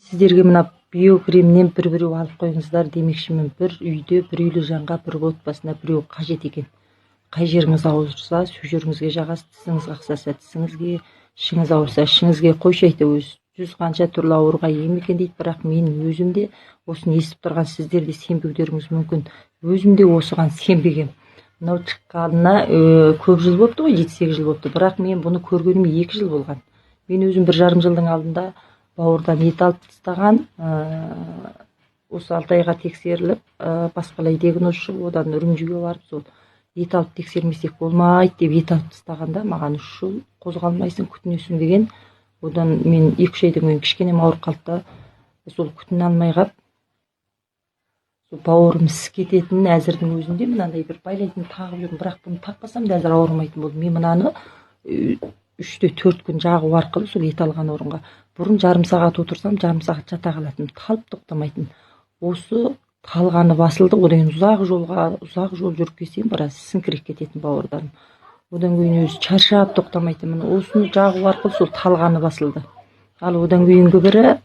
Сіздерге мына биокремнен бір-біреу алып қойыңыздар демекшімін. Бір үйде, бір үйлі жанға, бір отбасына біреу қажет екен. Қай жеріңіз ауырса, сол жеріңізге жағасыз, тісіңіз қақсаса тісіңізге, ішіңіз ауырса ішіңізге, қойшы айта өзі. 100 қанша түрлі ауруға ем екен дейді, бірақ мен өзім де осыны естіп тұрған сіздер де сенбеулеріңіз мүмкін. Өзім де осыған сенбегем. Мынау шыққанына көп жыл болыпты ғой, 7-8 жыл болыпты. Бірақ мен бұны көргеніме 2 жыл болған. Мен өзім 1,5 жылдың алдында бауырдан ет алып тастаған, осы 6 айға тексеріліп, басқалай диагноз шығып, одан Үрімжіге барып, сол ет алып тексермесек болмайды деп ет алып тастағанда, маған 3 жыл қозғалмайсың, күтінесің деген. Одан мен 2-3 айдан кейін кішкене ауырып қалды да, сол күтіне алмай қап, сол бауырым ісіп кететін әзірдің өзінде мынандай бір байлайтын тағып жүрмін, бірақ бұны тақпасам да әзір ауырмайтын болды. Мен мынаны 3-4 күн жағу арқылы сол ет алған орынға бұрын жарым сағат отырсам, жарым сағат жата қалатынмын, талып тоқтамайтын. Осы талғаны басылды, одан кейін ұзақ жол жүріп келсем, біраз сіңкіреп кететін бауырдарым. Одан кейін өзі шаршап тоқтамайтынмын. Осыны жағу арқылы сол талғаны басылды. Ал одан кейінгі бірі